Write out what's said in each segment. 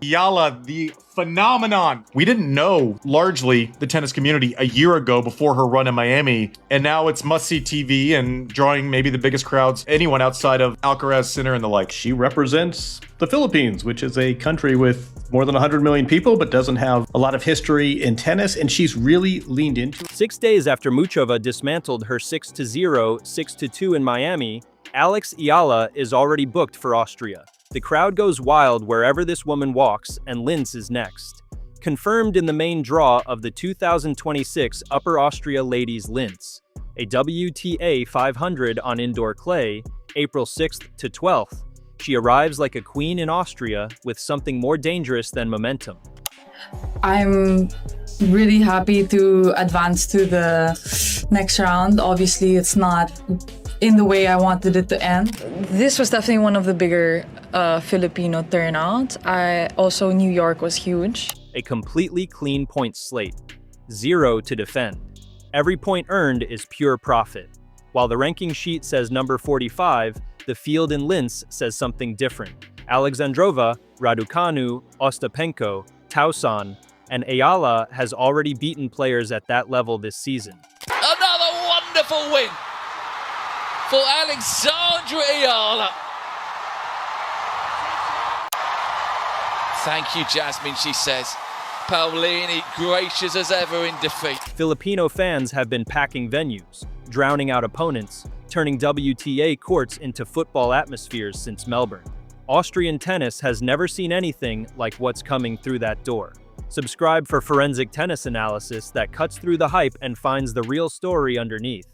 Eala, the phenomenon. We didn't know, largely, the tennis community a year ago before her run in Miami, and now it's must-see TV and drawing maybe the biggest crowds anyone outside of Alcaraz Center and the like. She represents the Philippines, which is a country with more than 100 million people, but doesn't have a lot of history in tennis, and she's really leaned into it. 6 days after Muchova dismantled her 6-0, 6-2 in Miami, Alex Eala is already booked for Austria. The crowd goes wild wherever this woman walks, and Linz is next. Confirmed in the main draw of the 2026 Upper Austria Ladies Linz, a WTA 500 on indoor clay, April 6th to 12th. She arrives like a queen in Austria with something more dangerous than momentum. I'm really happy to advance to the next round. Obviously, it's not in the way I wanted it to end. This was definitely one of the bigger Filipino turnouts. New York was huge. A completely clean point slate. 0 to defend. Every point earned is pure profit. While the ranking sheet says number 45, the field in Linz says something different. Alexandrova, Raducanu, Ostapenko, Tauson, and Eala has already beaten players at that level this season. Another wonderful win for Alexandra Eala. Thank you, Jasmine, she says. Paolini gracious as ever in defeat. Filipino fans have been packing venues, drowning out opponents, turning WTA courts into football atmospheres since Melbourne. Austrian tennis has never seen anything like what's coming through that door. Subscribe for forensic tennis analysis that cuts through the hype and finds the real story underneath.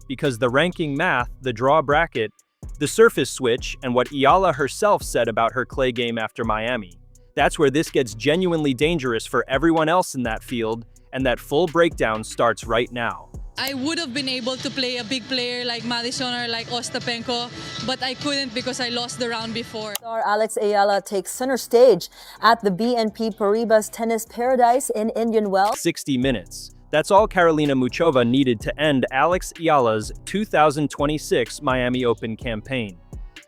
Because the ranking math, the draw bracket, the surface switch, and what Eala herself said about her clay game after Miami. That's where this gets genuinely dangerous for everyone else in that field, and that full breakdown starts right now. I would have been able to play a big player like Madison or like Ostapenko, but I couldn't because I lost the round before. Star Alex Eala takes center stage at the BNP Paribas Tennis Paradise in Indian Wells. 60 minutes. That's all Karolina Muchova needed to end Alex Eala's 2026 Miami Open campaign.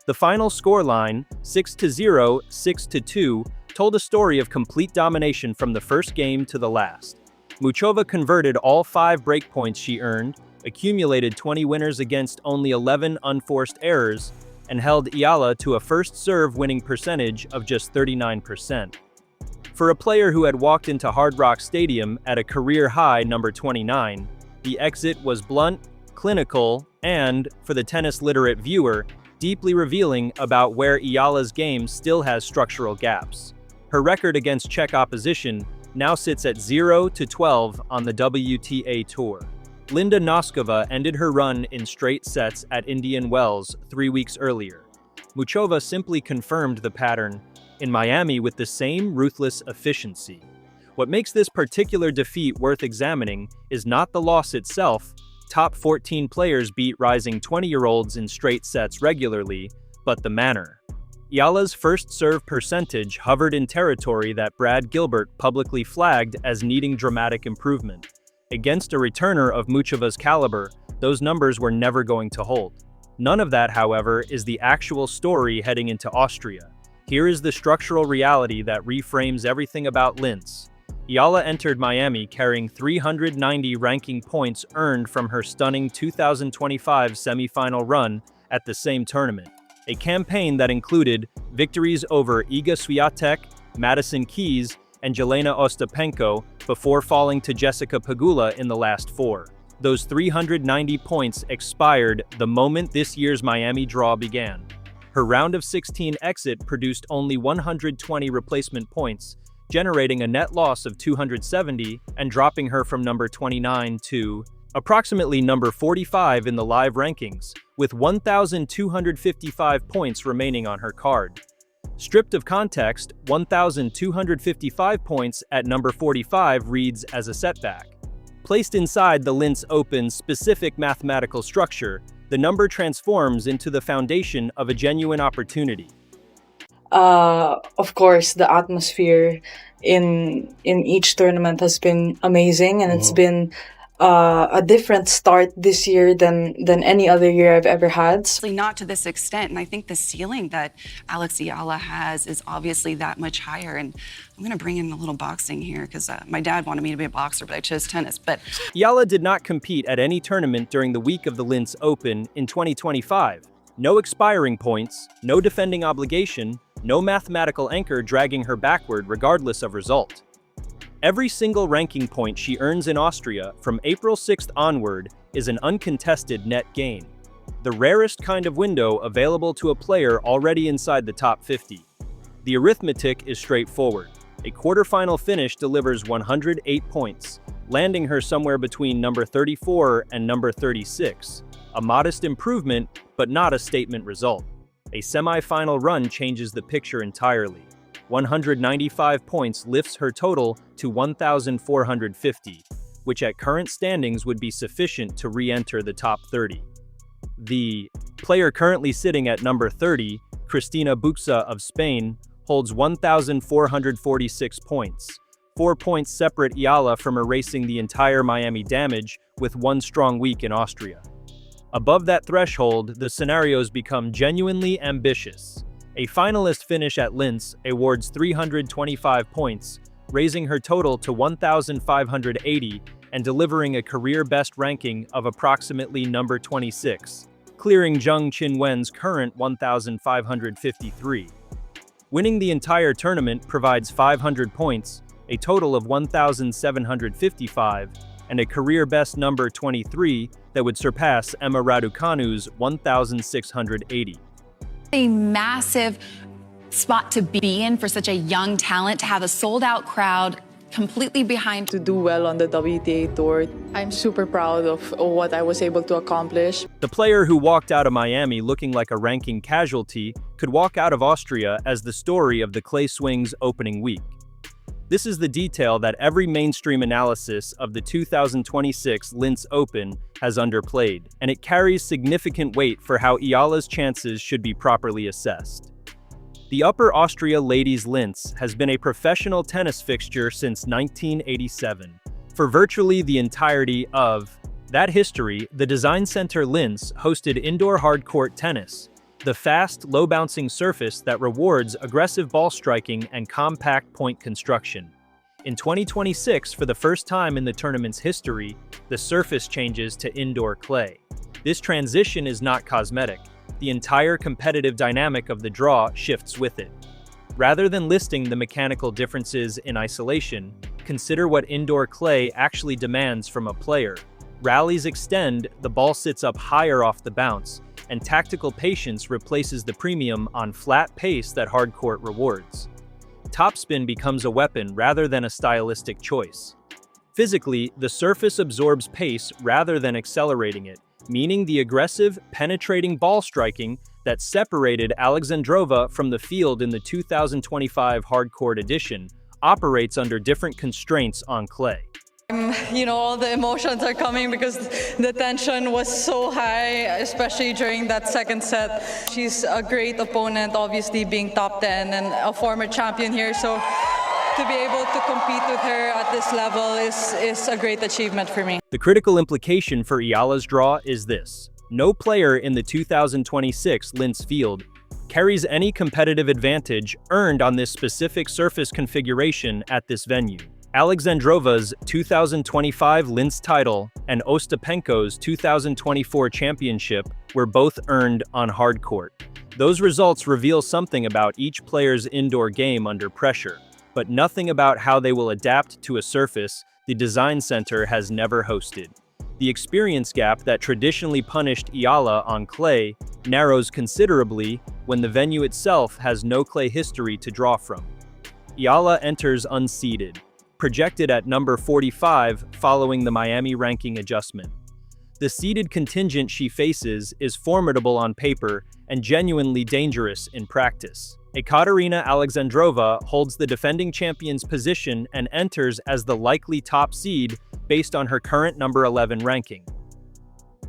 The final scoreline, 6-0, 6-2, told a story of complete domination from the first game to the last. Muchova converted all 5 breakpoints she earned, accumulated 20 winners against only 11 unforced errors, and held Eala to a first serve winning percentage of just 39%. For a player who had walked into Hard Rock Stadium at a career-high number 29, the exit was blunt, clinical, and, for the tennis-literate viewer, deeply revealing about where Eala's game still has structural gaps. Her record against Czech opposition now sits at 0-12 on the WTA Tour. Linda Noskova ended her run in straight sets at Indian Wells 3 weeks earlier. Muchova simply confirmed the pattern in Miami with the same ruthless efficiency. What makes this particular defeat worth examining is not the loss itself. Top 14 players beat rising 20-year-olds in straight sets regularly, but the manner. Eala's first serve percentage hovered in territory that Brad Gilbert publicly flagged as needing dramatic improvement. Against a returner of Muchova's caliber, those numbers were never going to hold. None of that, however, is the actual story heading into Austria. Here is the structural reality that reframes everything about Linz. Eala entered Miami carrying 390 ranking points earned from her stunning 2025 semifinal run at the same tournament. A campaign that included victories over Iga Swiatek, Madison Keys, and Jelena Ostapenko before falling to Jessica Pegula in the last 4. Those 390 points expired the moment this year's Miami draw began. Her round of 16 exit produced only 120 replacement points, generating a net loss of 270 and dropping her from number 29 to approximately number 45 in the live rankings, with 1,255 points remaining on her card. Stripped of context, 1,255 points at number 45 reads as a setback. Placed inside the Linz Open's specific mathematical structure, the number transforms into the foundation of a genuine opportunity. Of course, the atmosphere in each tournament has been amazing, and it's been a different start this year than any other year I've ever had. Not to this extent, and I think the ceiling that Alex Eala has is obviously that much higher. And I'm going to bring in a little boxing here because my dad wanted me to be a boxer, but I chose tennis. But Eala did not compete at any tournament during the week of the Linz Open in 2025. No expiring points, no defending obligation, no mathematical anchor dragging her backward regardless of result. Every single ranking point she earns in Austria from April 6th onward is an uncontested net gain, the rarest kind of window available to a player already inside the top 50. The arithmetic is straightforward. A quarterfinal finish delivers 108 points, landing her somewhere between number 34 and number 36. A modest improvement, but not a statement result. A semi-final run changes the picture entirely. 195 points lifts her total to 1,450, which at current standings would be sufficient to re-enter the top 30. The player currently sitting at number 30, Cristina Buxa of Spain, holds 1,446 points, 4 points separate Eala from erasing the entire Miami damage with one strong week in Austria. Above that threshold, the scenarios become genuinely ambitious. A finalist finish at Linz awards 325 points, raising her total to 1,580 and delivering a career-best ranking of approximately number 26, clearing Zheng Qinwen's current 1,553. Winning the entire tournament provides 500 points, a total of 1,755, and a career-best number 23 that would surpass Emma Raducanu's 1,680. a massive spot to be in for such a young talent, to have a sold-out crowd completely behind. To do well on the WTA Tour, I'm super proud of what I was able to accomplish. The player who walked out of Miami looking like a ranking casualty could walk out of Austria as the story of the clay swing's opening week. This is the detail that every mainstream analysis of the 2026 Linz Open has underplayed, and it carries significant weight for how Eala's chances should be properly assessed. The Upper Austria Ladies Linz has been a professional tennis fixture since 1987. For virtually the entirety of that history, the Design Center Linz hosted indoor hard-court tennis, the fast, low-bouncing surface that rewards aggressive ball striking and compact point construction. In 2026, for the first time in the tournament's history, the surface changes to indoor clay. This transition is not cosmetic. The entire competitive dynamic of the draw shifts with it. Rather than listing the mechanical differences in isolation, consider what indoor clay actually demands from a player. Rallies extend, the ball sits up higher off the bounce, and tactical patience replaces the premium on flat pace that hardcourt rewards. Topspin becomes a weapon rather than a stylistic choice. Physically, the surface absorbs pace rather than accelerating it, meaning the aggressive, penetrating ball striking that separated Alexandrova from the field in the 2025 hardcourt edition operates under different constraints on clay. All the emotions are coming because the tension was so high, especially during that second set. She's a great opponent, obviously being top 10 and a former champion here. So to be able to compete with her at this level is a great achievement for me. The critical implication for Eala's draw is this: no player in the 2026 Linz field carries any competitive advantage earned on this specific surface configuration at this venue. Alexandrova's 2025 Linz title and Ostapenko's 2024 championship were both earned on hard court. Those results reveal something about each player's indoor game under pressure, but nothing about how they will adapt to a surface the Design Center has never hosted. The experience gap that traditionally punished Eala on clay narrows considerably when the venue itself has no clay history to draw from. Eala enters unseeded, projected at number 45 following the Miami ranking adjustment. The seeded contingent she faces is formidable on paper and genuinely dangerous in practice. Ekaterina Alexandrova holds the defending champion's position and enters as the likely top seed based on her current number 11 ranking.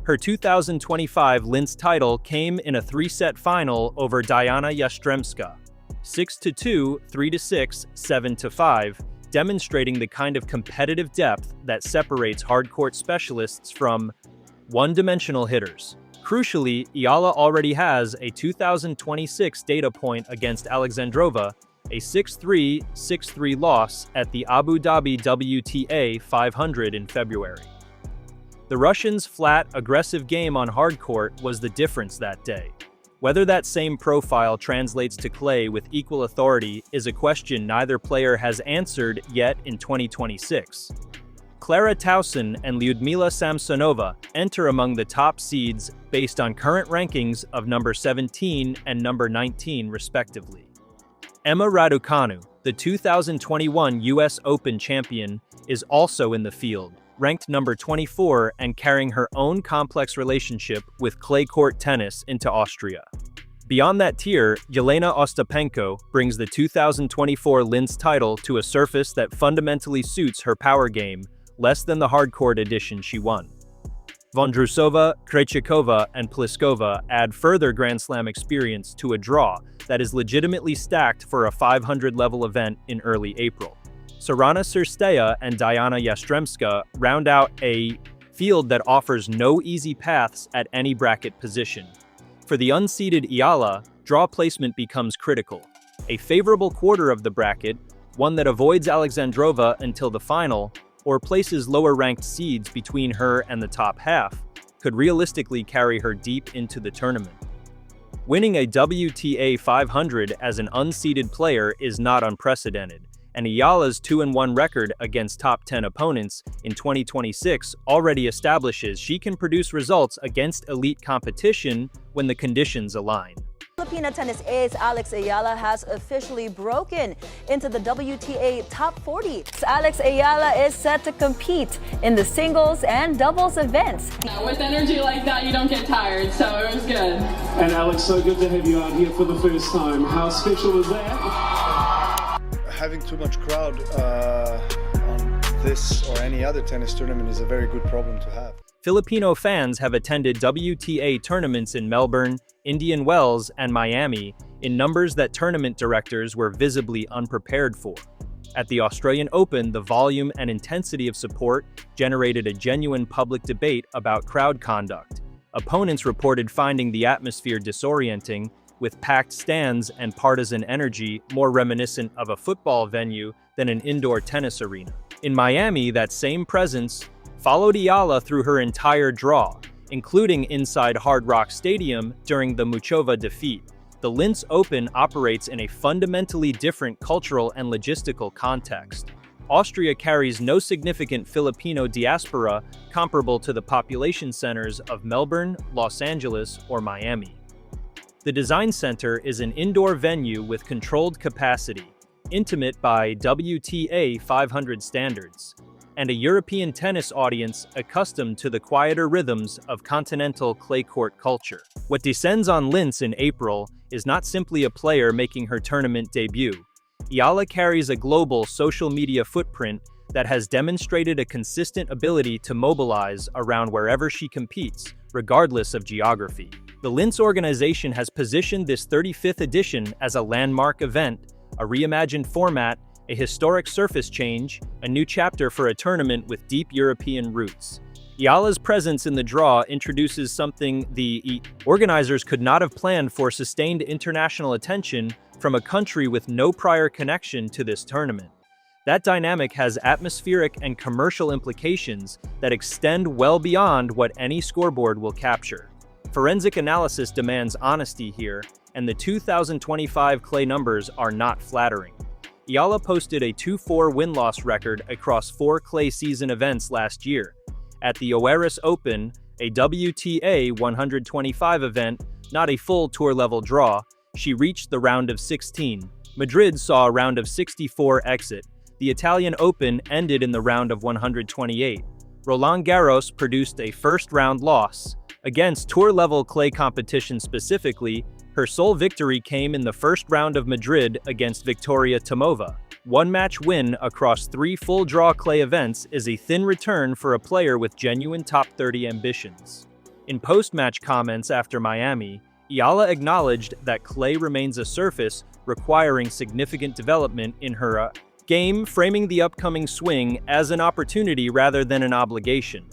Her 2025 Linz title came in a 3-set final over Diana Yastremska, 6-2, 3-6, 7-5, demonstrating the kind of competitive depth that separates hardcourt specialists from one-dimensional hitters. Crucially, Eala already has a 2026 data point against Alexandrova, a 6-3, 6-3 loss at the Abu Dhabi WTA 500 in February. The Russians' flat, aggressive game on hardcourt was the difference that day. Whether that same profile translates to clay with equal authority is a question neither player has answered yet in 2026. Klara Tauson and Lyudmila Samsonova enter among the top seeds based on current rankings of number 17 and number 19 respectively. Emma Raducanu, the 2021 US Open champion, is also in the field, ranked number 24 and carrying her own complex relationship with clay court tennis into Austria. Beyond that tier, Yelena Ostapenko brings the 2024 Linz title to a surface that fundamentally suits her power game, less than the hardcourt edition she won. Vondrousova, Krejcikova, and Pliskova add further Grand Slam experience to a draw that is legitimately stacked for a 500-level event in early April. Sorana Cirstea and Diana Yastremska round out a field that offers no easy paths at any bracket position. For the unseeded Eala, draw placement becomes critical. A favorable quarter of the bracket, one that avoids Alexandrova until the final, or places lower-ranked seeds between her and the top half, could realistically carry her deep into the tournament. Winning a WTA 500 as an unseeded player is not unprecedented, and Eala's 2-1 record against top 10 opponents in 2026 already establishes she can produce results against elite competition when the conditions align. Filipino tennis ace Alex Eala has officially broken into the WTA top 40. Alex Eala is set to compete in the singles and doubles events. With energy like that, you don't get tired, so it was good. And Alex, so good to have you out here for the first time. How special was that? Having too much crowd on this or any other tennis tournament is a very good problem to have. Filipino fans have attended WTA tournaments in Melbourne, Indian Wells, and Miami in numbers that tournament directors were visibly unprepared for. At the Australian Open, the volume and intensity of support generated a genuine public debate about crowd conduct. Opponents reported finding the atmosphere disorienting, with packed stands and partisan energy more reminiscent of a football venue than an indoor tennis arena. In Miami, that same presence followed Eala through her entire draw, including inside Hard Rock Stadium during the Muchova defeat. The Linz Open operates in a fundamentally different cultural and logistical context. Austria carries no significant Filipino diaspora comparable to the population centers of Melbourne, Los Angeles, or Miami. The Design Center is an indoor venue with controlled capacity, intimate by WTA 500 standards, and a European tennis audience accustomed to the quieter rhythms of continental clay court culture. What descends on Linz in April is not simply a player making her tournament debut. Eala carries a global social media footprint that has demonstrated a consistent ability to mobilize around wherever she competes, regardless of geography. The Linz organization has positioned this 35th edition as a landmark event, a reimagined format, a historic surface change, a new chapter for a tournament with deep European roots. Eala's presence in the draw introduces something the organizers could not have planned for: sustained international attention from a country with no prior connection to this tournament. That dynamic has atmospheric and commercial implications that extend well beyond what any scoreboard will capture. Forensic analysis demands honesty here, and the 2025 clay numbers are not flattering. Eala posted a 2-4 win-loss record across 4 clay season events last year. At the Garros Open, a WTA 125 event, not a full tour-level draw, she reached the round of 16. Madrid saw a round of 64 exit. The Italian Open ended in the round of 128. Roland Garros produced a first-round loss. Against tour-level clay competition specifically, her sole victory came in the first round of Madrid against Victoria Tomova. One-match win across 3 full-draw clay events is a thin return for a player with genuine top 30 ambitions. In post-match comments after Miami, Eala acknowledged that clay remains a surface requiring significant development in her Game framing the upcoming swing as an opportunity rather than an obligation.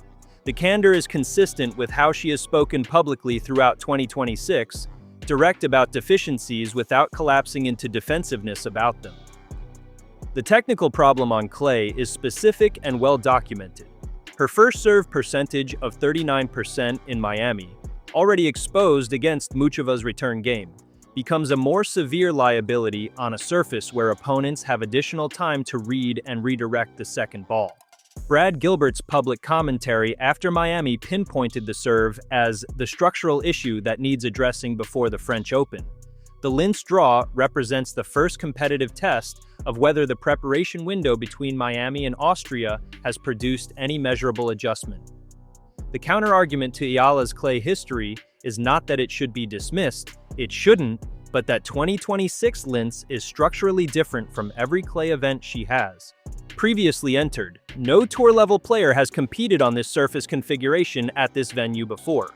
The candor is consistent with how she has spoken publicly throughout 2026, direct about deficiencies without collapsing into defensiveness about them. The technical problem on clay is specific and well documented. Her first serve percentage of 39% in Miami, already exposed against Muchova's return game, becomes a more severe liability on a surface where opponents have additional time to read and redirect the second ball. Brad Gilbert's public commentary after Miami pinpointed the serve as the structural issue that needs addressing before the French Open. The Linz draw represents the first competitive test of whether the preparation window between Miami and Austria has produced any measurable adjustment. The counterargument to Eala's clay history is not that it should be dismissed, it shouldn't, but that 2026 Linz is structurally different from every clay event she has previously entered. No tour-level player has competed on this surface configuration at this venue before.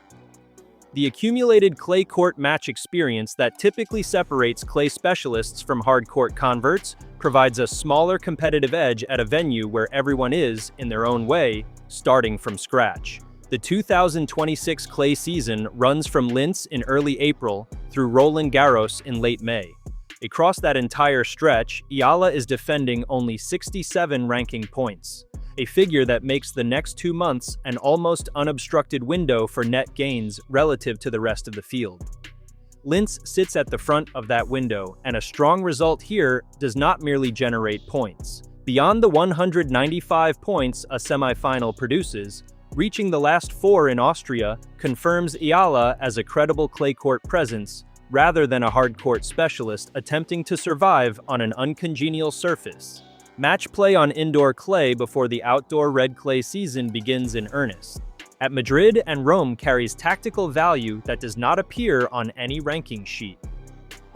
The accumulated clay court match experience that typically separates clay specialists from hard court converts provides a smaller competitive edge at a venue where everyone is, in their own way, starting from scratch. The 2026 clay season runs from Linz in early April through Roland Garros in late May. Across that entire stretch, Eala is defending only 67 ranking points, a figure that makes the next 2 months an almost unobstructed window for net gains relative to the rest of the field. Linz sits at the front of that window, and a strong result here does not merely generate points. Beyond the 195 points a semifinal produces, reaching the last 4 in Austria confirms Eala as a credible clay court presence rather than a hard court specialist attempting to survive on an uncongenial surface. Match play on indoor clay before the outdoor red clay season begins in earnest. At Madrid and Rome carries tactical value that does not appear on any ranking sheet.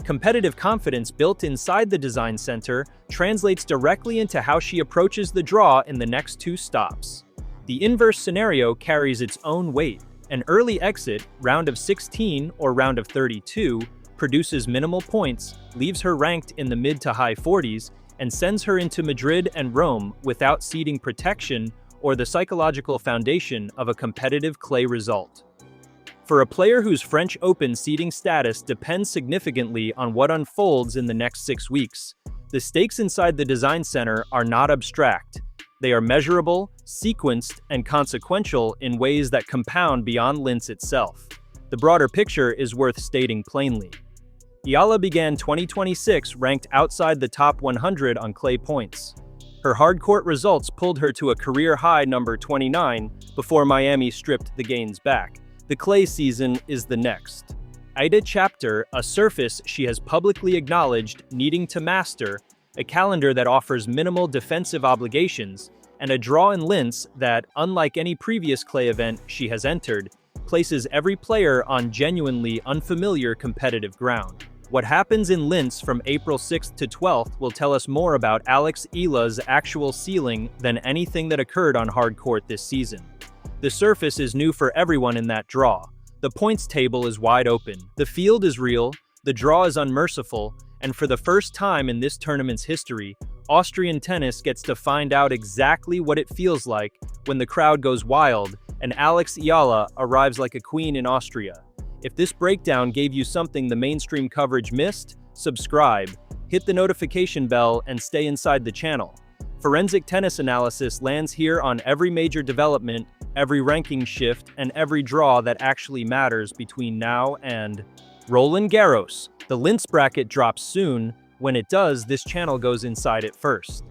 Competitive confidence built inside the design center translates directly into how she approaches the draw in the next 2 stops. The inverse scenario carries its own weight. An early exit, round of 16 or round of 32, produces minimal points, leaves her ranked in the mid to high 40s, and sends her into Madrid and Rome without ceding protection or the psychological foundation of a competitive clay result. For a player whose French Open seeding status depends significantly on what unfolds in the next 6 weeks, the stakes inside the design center are not abstract. They are measurable, sequenced, and consequential in ways that compound beyond Linz itself. The broader picture is worth stating plainly. Eala began 2026 ranked outside the top 100 on clay points. Her hard court results pulled her to a career-high number 29 before Miami stripped the gains back. The clay season is the next. Ida chapter, a surface she has publicly acknowledged needing to master, a calendar that offers minimal defensive obligations, and a draw in Linz that, unlike any previous clay event she has entered, places every player on genuinely unfamiliar competitive ground. What happens in Linz from April 6th to 12th will tell us more about Alex Eala's actual ceiling than anything that occurred on hard court this season. The surface is new for everyone in that draw. The points table is wide open. The field is real, the draw is unmerciful, and for the first time in this tournament's history, Austrian tennis gets to find out exactly what it feels like when the crowd goes wild and Alex Eala arrives like a queen in Austria. If this breakdown gave you something the mainstream coverage missed, subscribe, hit the notification bell, and stay inside the channel. Forensic tennis analysis lands here on every major development, every ranking shift, and every draw that actually matters between now and Roland Garros. The Linz bracket drops soon. When it does, this channel goes inside it first.